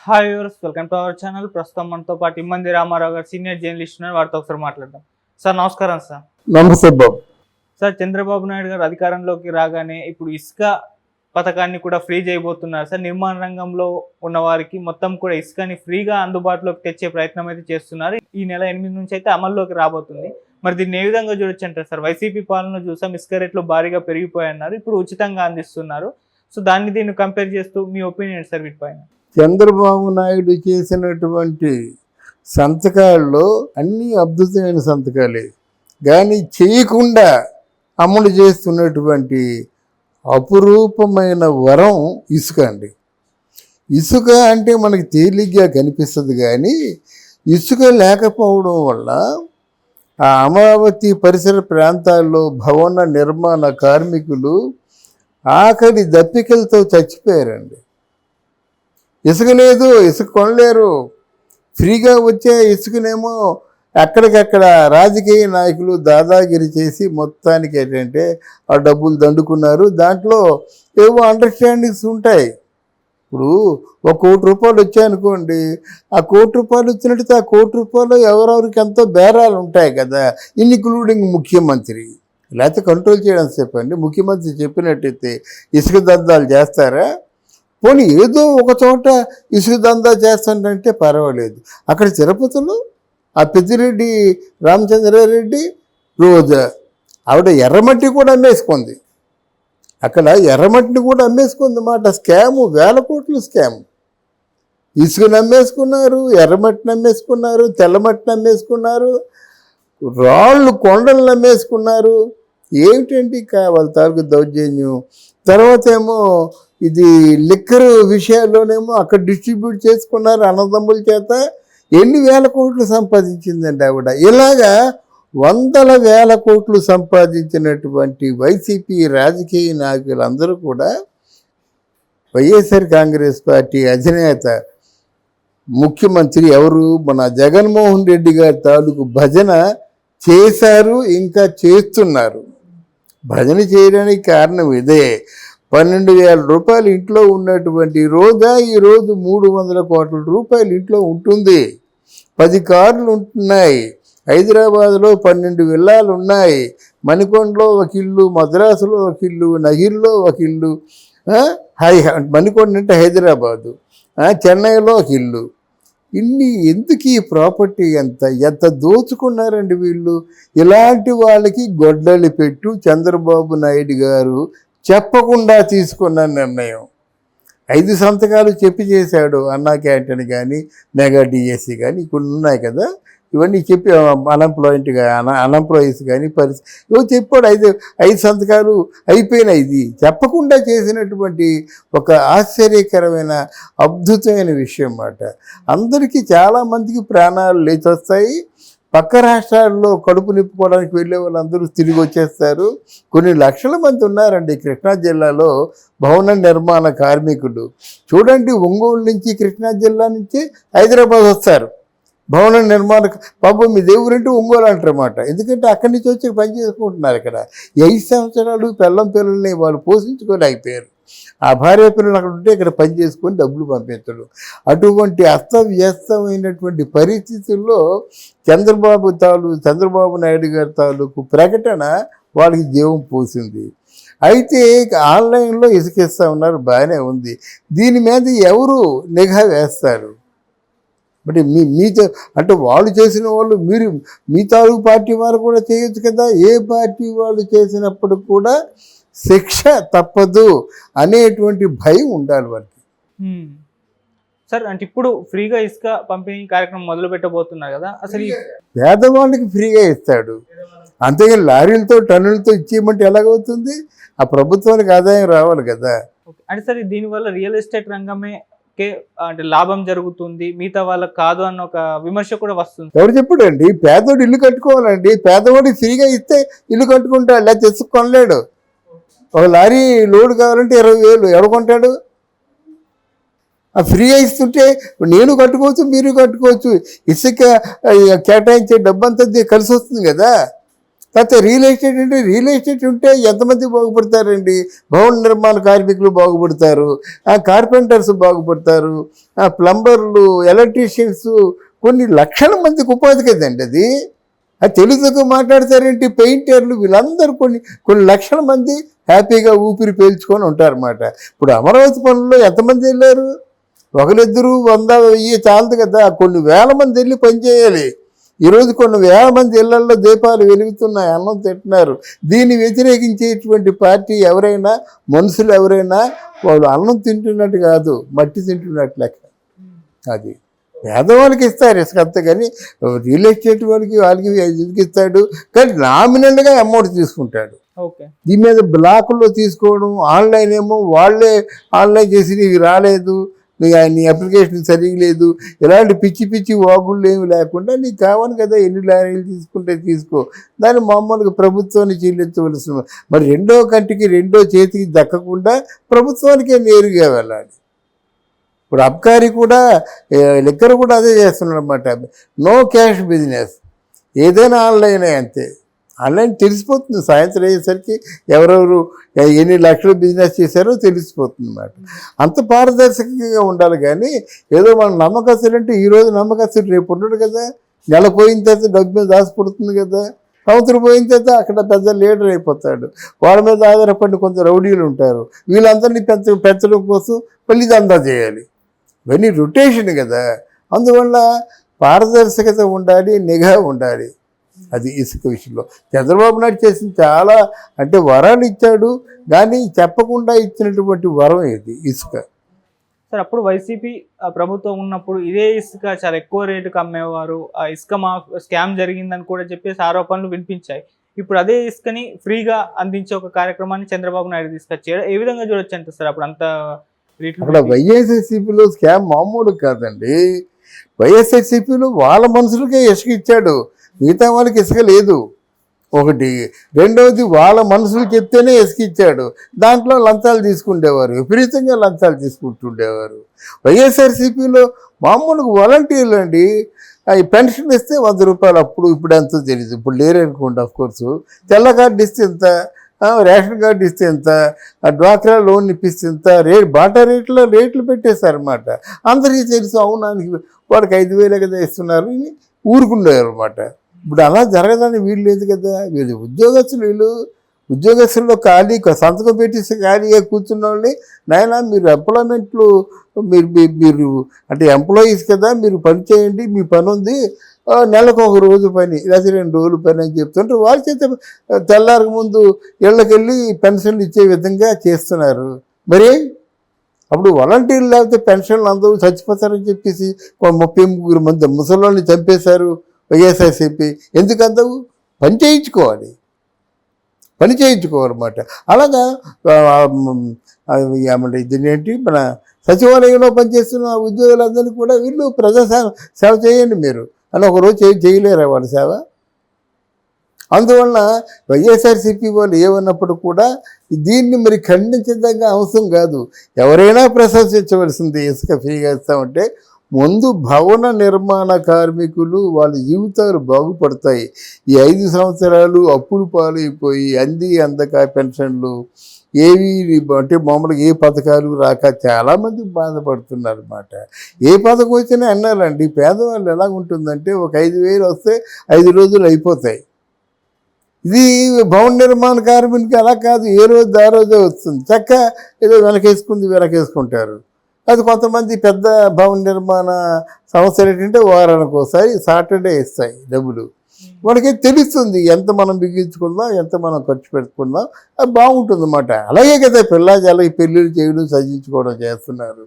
Hi viewers, welcome to our channel. ప్రస్తుతం మనతో పాటు ఇమ్మంది రామారావు గారు సీనియర్ జర్నలిస్ట్ ఉన్నారు. వారితో ఒకసారి మాట్లాడదాం. సార్ నమస్కారం. సార్ నమస్తే బాబు. సార్, చంద్రబాబు నాయుడు గారు అధికారంలోకి రాగానే ఇప్పుడు ఇసుక పథకాన్ని కూడా ఫ్రీ చేయబోతున్నారు. సార్, నిర్మాణ రంగంలో ఉన్న వారికి మొత్తం కూడా ఇసుకని ఫ్రీగా అందుబాటులోకి తెచ్చే ప్రయత్నం అయితే చేస్తున్నారు. ఈ నెల 8 నుంచి అయితే అమల్లోకి రాబోతుంది. మరి దీన్ని ఏ విధంగా చూడొచ్చు అంటారు సార్? వైసీపీ పాలన చూసాం, ఇసుక రేట్లు భారీగా పెరిగిపోయన్నారు, ఇప్పుడు ఉచితంగా అందిస్తున్నారు. సో దీన్ని కంపేర్ చేస్తూ మీ ఒపీనియన్ సార్ వీటిపైన? చంద్రబాబు నాయుడు చేసినటువంటి సంతకాల్లో అన్నీ అద్భుతమైన సంతకాలే, కానీ చేయకుండా అమలు చేస్తున్నటువంటి అపురూపమైన వరం ఇసుక అండి. ఇసుక అంటే మనకి తేలిగ్గా కనిపిస్తుంది, కానీ ఇసుక లేకపోవడం వల్ల ఆ అమరావతి పరిసర ప్రాంతాల్లో భవన నిర్మాణ కార్మికులు ఆఖరి దప్పికలతో చచ్చిపోయారండి. ఇసుక లేదు, ఇసుక కొనలేరు. ఫ్రీగా వచ్చే ఇసుకనేమో ఎక్కడికక్కడ రాజకీయ నాయకులు దాదాగిరి చేసి మొత్తానికి ఏంటంటే ఆ డబ్బులు దండుకున్నారు. దాంట్లో ఏవో అండర్స్టాండింగ్స్ ఉంటాయి. ఇప్పుడు ₹1 కోటి వచ్చాయనుకోండి, ఆ ₹1 కోటి వచ్చినట్టు ఆ ₹1 ఎవరెవరికి ఎంతో బేరాలు ఉంటాయి కదా, ఇన్క్లూడింగ్ ముఖ్యమంత్రి. లేకపోతే కంట్రోల్ చేయడం చెప్పండి. ముఖ్యమంత్రి చెప్పినట్టయితే ఇసుక దందాలు చేస్తారా? పోనీ ఏదో ఒక చోట ఇసుక దందా చేస్తానంటే పర్వాలేదు. అక్కడ తిరుపతిలో ఆ పెద్దిరెడ్డి రామచంద్రారెడ్డి రోజా ఆవిడ ఎర్రమట్టి కూడా అమ్మేసుకుంది. అక్కడ ఎర్రమట్టిని కూడా అమ్మేసుకుంది మాట. స్కాము, వేల కోట్లు స్కాము. ఇసుకని అమ్మేసుకున్నారు, ఎర్రమట్టిని అమ్మేసుకున్నారు, తెల్లమట్టిని అమ్మేసుకున్నారు, రాళ్ళు కొండలను అమ్మేసుకున్నారు. ఏమిటండి వాళ్ళ తాలూకు దౌర్జన్యం? తర్వాత ఏమో ఇది లిక్కర్ విషయాల్లోనేమో అక్కడ డిస్ట్రిబ్యూట్ చేసుకున్నారు అన్నదమ్ముల చేత. ఎన్ని వేల కోట్లు సంపాదించిందండి ఆవిడ. ఇలాగా వందల వేల కోట్లు సంపాదించినటువంటి వైసీపీ రాజకీయ నాయకులందరూ కూడా వైఎస్ఆర్ కాంగ్రెస్ పార్టీ అధినేత ముఖ్యమంత్రి ఎవరు మన జగన్మోహన్ రెడ్డి గారి తాలూకు భజన చేశారు, ఇంకా చేస్తున్నారు. భజన చేయడానికి కారణం ఇదే. ₹12,000 ఇంట్లో ఉన్నటువంటి రోజా ఈరోజు ₹300 కోట్ల ఇంట్లో ఉంటుంది. 10 కార్లు ఉంటున్నాయి. హైదరాబాద్లో 12 విల్లాలు ఉన్నాయి. మణికొండలో ఒక ఇల్లు, మద్రాసులో ఒక ఇల్లు, నగిరిలో ఒక ఇల్లు, మణికొండ అంటే హైదరాబాదు, చెన్నైలో ఒక ఇల్లు. ఇన్ని ఎందుకు ఈ ప్రాపర్టీ ఎంత దోచుకున్నారండి వీళ్ళు? ఇలాంటి వాళ్ళకి గొడ్డలి పెట్టు చంద్రబాబు నాయుడు గారు చెప్పకుండా తీసుకున్న నిర్ణయం. 5 సంతకాలు చెప్పి చేశాడు. అన్నా క్యాంటీన్ కానీ, మెగా డిఎస్సి కానీ కొన్ని ఉన్నాయి కదా, ఇవన్నీ చెప్పి అన్ఎంప్లాయీస్ కానీ ఇవో చెప్పాడు. 5 సంతకాలు అయిపోయినాయి. ఇది చెప్పకుండా చేసినటువంటి ఒక ఆశ్చర్యకరమైన అద్భుతమైన విషయం అన్నమాట. అందరికీ చాలామందికి ప్రాణాలు లేచి వస్తాయి. పక్క రాష్ట్రాల్లో కడుపు నింపుకోవడానికి వెళ్ళే వాళ్ళందరూ తిరిగి వచ్చేస్తారు. కొన్ని లక్షల మంది ఉన్నారండి కృష్ణా జిల్లాలో భవన నిర్మాణ కార్మికులు. చూడండి, ఒంగోలు నుంచి, కృష్ణా జిల్లా నుంచి హైదరాబాద్ వస్తారు భవన నిర్మాణ. పాపం మీ దేవురంటే ఒంగోలు అంటారన్నమాట. ఎందుకంటే అక్కడి నుంచి వచ్చి పని చేసుకుంటున్నారు. ఇక్కడ 5 సంవత్సరాలు పిల్లల్ని వాళ్ళు పోషించుకొని అయిపోయారు. ఆ భార్య పిల్లలు అక్కడ ఉంటే ఇక్కడ పని చేసుకొని డబ్బులు పంపించడు. అటువంటి అస్తవ్యస్తమైనటువంటి పరిస్థితుల్లో చంద్రబాబు నాయుడు గారి తాలూకు ప్రకటన వాళ్ళకి జీవం పోసింది. అయితే ఆన్లైన్లో ఇసుకిస్తూ ఉన్నారు, బాగానే ఉంది. దీని మీద ఎవరు నిఘా వేస్తారు? బట్ మీతో అంటే వాళ్ళు చేసిన వాళ్ళు మీ తాలూకు పార్టీ వారు కూడా చేయొచ్చు కదా. ఏ పార్టీ వాళ్ళు చేసినప్పుడు కూడా శిక్ష తప్పదు అనేటువంటి భయం ఉండాలి వాళ్ళకి. సార్, అంటే ఇప్పుడు ఫ్రీగా ఇసుక పంపిణీ కార్యక్రమం మొదలు పెట్టబోతున్నారు కదా, అసలు పేదవాళ్ళకి ఫ్రీగా ఇస్తాడు, అంతేగాని లారీలతో టన్నులతో ఇచ్చేయమంటే ఎలాగవుతుంది? ఆ ప్రభుత్వానికి ఆదాయం రావాలి కదా. అంటే సార్, దీనివల్ల రియల్ ఎస్టేట్ రంగమే అంటే లాభం జరుగుతుంది, మిగతా వాళ్ళకి కాదు అన్న ఒక విమర్శ కూడా వస్తుంది. ఎవరు చెప్పాడండి? పేదవాడు ఇల్లు కట్టుకోవాలండి. పేదవాడికి ఫ్రీగా ఇస్తే ఇల్లు కట్టుకుంటాడు, లేదా తెచ్చుకొనలేడు. ఒక లారీ లోడ్ కావాలంటే 20,000 ఎవరు కొంటాడు? ఆ ఫ్రీగా ఇస్తుంటే నేను కట్టుకోవచ్చు, మీరు కట్టుకోవచ్చు. ఇసుక కేటాయించే డబ్బంతా కలిసి వస్తుంది కదా. తర్వాత రియల్ ఎస్టేట్ అంటే రియల్ ఎస్టేట్ ఉంటే ఎంతమంది బాగుపడతారండి? భవన నిర్మాణ కార్మికులు బాగుపడతారు, కార్పెంటర్స్ బాగుపడతారు, ప్లంబర్లు, ఎలక్ట్రీషియన్స్, కొన్ని లక్షల మందికి ఉపాధి కదండి అది. తెలుగుతో మాట్లాడతారేంటి? పెయింటర్లు, వీళ్ళందరూ కొన్ని లక్షల మంది హ్యాపీగా ఊపిరి పీల్చుకొని ఉంటారన్నమాట. ఇప్పుడు అమరావతి పనుల్లో ఎంతమంది వెళ్ళారు? ఒకరిద్దరు 100, 1000 చాలదు కదా, కొన్ని వేల మంది వెళ్ళి పనిచేయాలి. ఈరోజు కొన్ని వేల మంది ఇళ్లలో దీపాలు వెలుగుతున్నాయి, అన్నం తింటున్నారు. దీన్ని వ్యతిరేకించేటువంటి పార్టీ ఎవరైనా, మనుషులు ఎవరైనా, వాళ్ళు అన్నం తింటున్నట్టు కాదు, మట్టి తింటున్నట్టు లెక్క. అది పేదవాళ్ళకి ఇస్తారు ఇసుక అంతే, కానీ రియల్ ఎస్టేట్ వాళ్ళకి ఎందుకు ఇస్తాడు? కానీ నామినల్గా అమౌంట్ తీసుకుంటాడు. దీని మీద బ్లాకుల్లో తీసుకోవడం, ఆన్లైన్ ఏమో వాళ్ళే ఆన్లైన్ చేసి నీకు రాలేదు, నీ అప్లికేషన్ సరిగ్గా లేదు, ఇలాంటి పిచ్చి పిచ్చి వాగుళ్ళు ఏమి లేకుండా నీకు కావాలి కదా, ఎన్ని లారీలు తీసుకుంటే తీసుకో, దాన్ని మామూలుగా ప్రభుత్వాన్ని చెల్లించవలసిన. మరి రెండో కంటికి రెండో చేతికి దక్కకుండా ప్రభుత్వానికే నేరుగా వెళ్ళాలి. ఇప్పుడు అబ్కారీ కూడా, లిక్కర్ కూడా అదే చేస్తున్నాడు అన్నమాట. నో క్యాష్ బిజినెస్, ఏదైనా ఆన్లైనే అంతే. ఆన్లైన్ తెలిసిపోతుంది, సాయంత్రం అయ్యేసరికి ఎవరెవరు ఎన్ని లక్షలు బిజినెస్ చేశారో తెలిసిపోతుంది అన్నమాట. అంత పారదర్శకంగా ఉండాలి. కానీ ఏదో మన నమ్మకస్తులు అంటే ఈరోజు నమ్మకస్తులు రేపు ఉండడు కదా, నెల పోయిన తర్వాత డబ్బు మీద దాచిపడుతుంది కదా, సంవత్సరం పోయిన తర్వాత అక్కడ పెద్ద లీడర్ అయిపోతాడు. వాళ్ళ మీద ఆధారపడి కొంత రౌడీలు ఉంటారు, వీళ్ళందరినీ పెంచడం కోసం మళ్ళీ దందా చేయాలి. ఇవన్నీ రొటేషన్ కదా. అందువల్ల పారదర్శకత ఉండాలి, నిఘా ఉండాలి. అది ఇసుక విషయంలో చంద్రబాబు నాయుడు చేసిన చాలా, అంటే వరాలు ఇచ్చాడు, కానీ చెప్పకుండా ఇచ్చినటువంటి వరం ఇది ఇసుక. సార్, అప్పుడు వైసీపీ ప్రభుత్వం ఉన్నప్పుడు ఇదే ఇసుక చాలా ఎక్కువ రేటుకి అమ్మేవారు, ఆ ఇసుక స్కామ్ జరిగిందని కూడా చెప్పేసి ఆరోపణలు వినిపించాయి. ఇప్పుడు అదే ఇసుకని ఫ్రీగా అందించే ఒక కార్యక్రమాన్ని చంద్రబాబు నాయుడు తీసుకొచ్చాడు. ఏ విధంగా చూడొచ్చు అంటే సార్ అప్పుడు అంత అక్కడ వైఎస్ఆర్సీపీలో స్కామ్ మామూలు కాదండి. వైఎస్ఆర్సీపీలో వాళ్ళ మనుషులకే ఇసుక ఇచ్చాడు, మిగతా వాళ్ళకి ఇసుక లేదు ఒకటి. రెండవది వాళ్ళ మనుషులు చెప్తేనే ఇసుక ఇచ్చాడు, దాంట్లో లంచాలు తీసుకుండేవారు, విపరీతంగా లంచాలు తీసుకుంటుండేవారు. వైఎస్ఆర్సీపీలో మామూలుగా వాలంటీర్లు అండి, ఈ పెన్షన్ ఇస్తే 100 రూపాయలు, అప్పుడు ఇప్పుడు ఎంతో తెలియదు, ఇప్పుడు లేరు అనుకోండి. ఆఫ్కోర్సు తెల్ల కార్డు ఇస్తే ఎంత, రేషన్ కార్డు ఇస్తే ఎంత, డ్వాక్రా లోన్ ఇప్పిస్తే ఎంత, బాటా రేట్లు పెట్టేశారన్నమాట. అందరికీ తెలుసు, అవునానికి వాడికి 5,000 కదా ఇస్తున్నారు, ఊరుకుండేవారు అనమాట. ఇప్పుడు అలా జరగదని వీళ్ళు లేదు కదా. వీళ్ళు ఉద్యోగస్తుల్లో ఖాళీ సంతకం పెట్టేసి ఖాళీగా కూర్చున్న వాళ్ళని, నాయన మీరు ఎంప్లాయ్మెంట్లు మీరు అంటే ఎంప్లాయీస్ కదా, మీరు పని చేయండి, మీ పని ఉంది, నెలకు 1 రోజు పని లేదా 2 రోజులు పని అని చెప్తుంటే వాళ్ళ చేత తెల్లారికి ముందు ఇళ్ళకెళ్ళి పెన్షన్లు ఇచ్చే విధంగా చేస్తున్నారు. మరి అప్పుడు వాలంటీర్లు లేకపోతే పెన్షన్లు అందరూ చచ్చిపోతారని చెప్పేసి 33 మంది ముసలోళ్ళని చంపేశారు వైఎస్ఆర్సీపీ. ఎందుకు అందవు? పని చేయించుకోవాలన్నమాట. అలాగా ఇదేంటి, మన సచివాలయంలో పనిచేస్తున్న ఉద్యోగులందరినీ కూడా వీళ్ళు సేవ చేయండి మీరు అని ఒకరోజు చేయలేరా వాళ్ళ సేవ? అందువలన వైఎస్ఆర్సీపీ వాళ్ళు ఏమన్నప్పుడు కూడా దీన్ని మరి ఖండించదగ్గ అవసరం కాదు. ఎవరైనా ప్రశంసించవలసింది. ఇసుక ఫ్రీగా ఇస్తామంటే ముందు భవన నిర్మాణ కార్మికులు వాళ్ళ జీవితాలు బాగుపడతాయి. ఈ 5 సంవత్సరాలు అప్పులు పాలైపోయి అందక పెన్షన్లు ఏవి అంటే మామూలుగా ఏ పథకాలు రాక చాలామంది బాధపడుతున్నారు అన్నమాట. ఏ పథకం వచ్చినా అన్నారండి, పేదవాళ్ళు ఎలా ఉంటుందంటే ఒక 5,000 వస్తే 5 రోజులు అయిపోతాయి. ఇది భవన నిర్మాణ కార్మికునికి అలా కాదు, ఏ రోజు ఆ రోజే వస్తుంది. చక్క ఏదో వెనకేసుకుంటారు. అది కొంతమంది పెద్ద భవన నిర్మాణ సంస్థలు ఏంటంటే వారానికి ఒకసారి సాటర్డే ఇస్తాయి డబ్బులు. మనకి తెలుస్తుంది ఎంత మనం బిగించుకుందాం, ఎంత మనం ఖర్చు పెట్టుకుందాం, అది బాగుంటుంది అన్నమాట. అలాగే కదా పిల్లలకి పెళ్ళిళ్ళు చేయడం, సజించుకోవడం చేస్తున్నారు.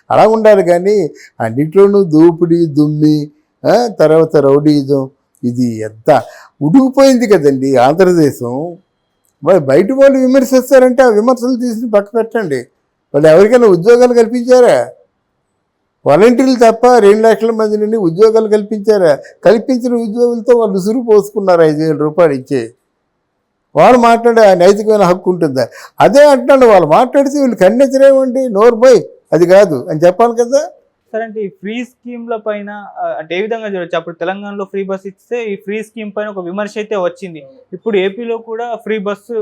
అలా ఉండాలి. కానీ అన్నింటిలోనూ దోపిడీ, దుమ్మి, తర్వాత రౌడీజం, ఇది ఎంత ఉడికిపోయింది కదండి ఆంధ్రదేశం. మరి బయట వాళ్ళు విమర్శిస్తారంటే ఆ విమర్శలు తీసి పక్క పెట్టండి. వాళ్ళు ఎవరికైనా ఉద్యోగాలు కల్పించారా? వాలంటీర్లు తప్ప 2 లక్షల మంది నుండి ఉద్యోగాలు కల్పించారా? కల్పించిన ఉద్యోగులతో వాళ్ళు ఉసురు పోసుకున్నారు 5,000 రూపాయలు ఇచ్చే. వాళ్ళు మాట్లాడే నైతికమైన హక్కు ఉంటుందా? అదే అంటున్నాడు. వాళ్ళు మాట్లాడితే వీళ్ళు ఖండించరేమండి, నోరు పోయి అది కాదు అని చెప్పాలి కదా. చూస్తారంటే ఈ ఫ్రీ స్కీమ్ల పైన అంటే ఏ విధంగా చూడొచ్చు? అప్పుడు తెలంగాణలో ఫ్రీ బస్ ఇస్తే ఈ ఫ్రీ స్కీమ్ పైన ఒక విమర్శ అయితే వచ్చింది. ఇప్పుడు ఏపీలో కూడా ఫ్రీ బస్సు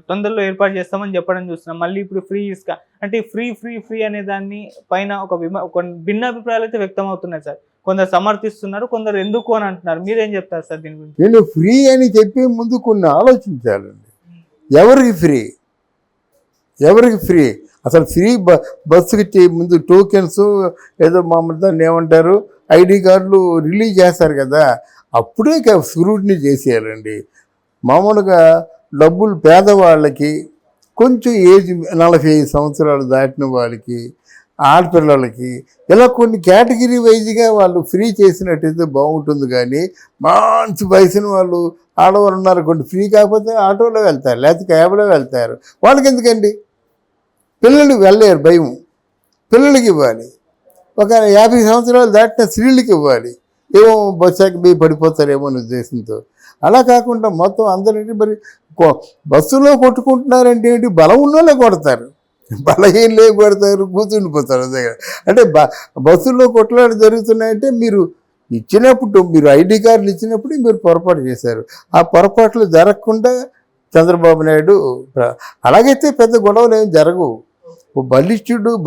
తొందరలో ఏర్పాటు చేస్తామని చెప్పడం చూస్తున్నాం. మళ్ళీ ఇప్పుడు ఫ్రీ ఇసుక అంటే ఫ్రీ అనే దాన్ని పైన ఒక భిన్నాభిప్రాయాలు అయితే వ్యక్తం అవుతున్నాయి సార్. కొందరు సమర్థిస్తున్నారు, కొందరు ఎందుకు అని అంటున్నారు. మీరేం చెప్తారు సార్ దీని గురించి? నేను ఫ్రీ అని చెప్పే ముందు కొన్ని ఆలోచించాలండి. ఎవరికి ఫ్రీ? ఎవరికి ఫ్రీ? అసలు ఫ్రీ బస్సుకి ముందు టోకెన్స్ ఏదో మామూలు దాన్ని ఏమంటారు ఐడి కార్డులు రిలీజ్ చేస్తారు కదా, అప్పుడే స్క్రూటినీ చేసేయాలండి. మామూలుగా డబ్బులు పేదవాళ్ళకి, కొంచెం ఏజ్ 45 సంవత్సరాలు దాటిన వాళ్ళకి, ఆడపిల్లలకి ఇలా కొన్ని కేటగిరీ వైజ్గా వాళ్ళు ఫ్రీ చేసినట్టయితే బాగుంటుంది. కానీ మంచి వయసున వాళ్ళు ఆడవాళ్ళు ఉన్నారు కొన్ని ఫ్రీ కాకపోతే ఆటోలో వెళ్తారు, లేకపోతే క్యాబ్లో వెళ్తారు. వాళ్ళకి ఎందుకండి? పిల్లలు వెళ్ళలేరు, భయం. పిల్లలకి ఇవ్వాలి. ఒక 50 సంవత్సరాలు దాటిన స్త్రీలకి ఇవ్వాలి. ఏమో బస్సాకి పోయి పడిపోతారేమో అనే ఉద్దేశంతో. అలా కాకుండా మొత్తం అందరినీ మరి బస్సులో కొట్టుకుంటున్నారంటే ఏంటి? బలం ఉన్నోళ్ళే కొడతారు, బలహీనలే కొడతారు, కూర్చుండిపోతారు దగ్గర. అంటే బస్సుల్లో కొట్లాట జరుగుతున్నాయంటే మీరు ఇచ్చినప్పుడు, మీరు ఐడి కార్డులు ఇచ్చినప్పుడు మీరు పొరపాటు చేశారు. ఆ పొరపాట్లు జరగకుండా చంద్రబాబు నాయుడు అలాగైతే పెద్ద గొడవలు ఏమి జరగవు.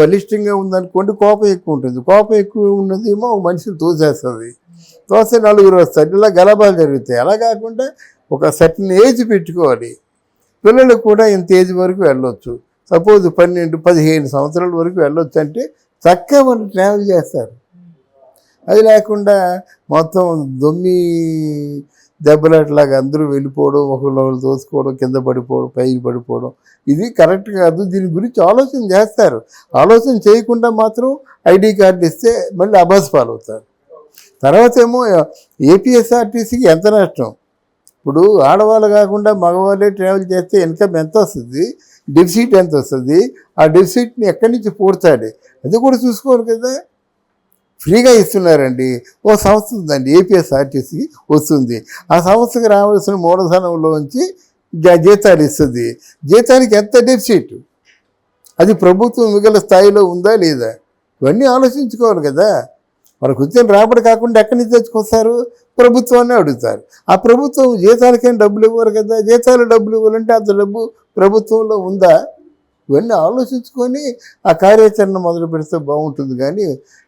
బలిష్టంగా ఉందనుకోండి, కోపం ఎక్కువ ఉంటుంది. కోపం ఎక్కువ ఉన్నదేమో ఒక మనిషిని తోసేస్తుంది, తోస్తే నలుగురు వస్తారు, ఇలా గలబాలు జరుగుతాయి. అలా కాకుండా ఒక సర్టన్ ఏజ్ పెట్టుకోవాలి. పిల్లలకు కూడా ఇంత ఏజ్ వరకు వెళ్ళొచ్చు. సపోజ్ 12-15 సంవత్సరాల వరకు వెళ్ళొచ్చు అంటే చక్కగా వాళ్ళు ట్రావెల్ చేస్తారు. అది లేకుండా మొత్తం దొమ్మి దెబ్బలాట్లాగా అందరూ వెళ్ళిపోవడం, ఒకళ్ళు తోసుకోవడం, కింద పడిపోవడం, పైకి పడిపోవడం, ఇది కరెక్ట్ కాదు. దీని గురించి ఆలోచన చేస్తారు. ఆలోచన చేయకుండా మాత్రం ఐడి కార్డు ఇస్తే మళ్ళీ అభాస్పాలు అవుతారు. తర్వాత ఏమో ఏపీఎస్ఆర్టీసీకి ఎంత నష్టం. ఇప్పుడు ఆడవాళ్ళు కాకుండా మగవాళ్ళే ట్రావెల్ చేస్తే ఇన్కమ్ ఎంత వస్తుంది, డెఫిసిట్ ఎంత వస్తుంది, ఆ డెఫిసిట్ని ఎక్కడి నుంచి పూడ్చాలి అది కూడా చూసుకోవాలి కదా. ఫ్రీగా ఇస్తున్నారండి. ఓ సంస్థ ఉందండి ఏపీఎస్ఆర్టీసీ వస్తుంది, ఆ సంస్థకి రావాల్సిన మూలధనంలోంచి జీతాలు ఇస్తుంది. జీతానికి ఎంత డెఫిసిట్, అది ప్రభుత్వం మిగిలిన స్థాయిలో ఉందా లేదా, ఇవన్నీ ఆలోచించుకోవాలి కదా. వాళ్ళకి వచ్చిన రాబడి కాకుండా ఎక్కడి నుంచి తెచ్చుకొస్తారు? ప్రభుత్వాన్ని అడుగుతారు. ఆ ప్రభుత్వం జీతాలకేం డబ్బులు ఇవ్వరు కదా. జీతాలు డబ్బులు ఇవ్వాలంటే అంత డబ్బు ప్రభుత్వంలో ఉందా? ఇవన్నీ ఆలోచించుకొని ఆ కార్యాచరణ మొదలు పెడితే బాగుంటుంది. కానీ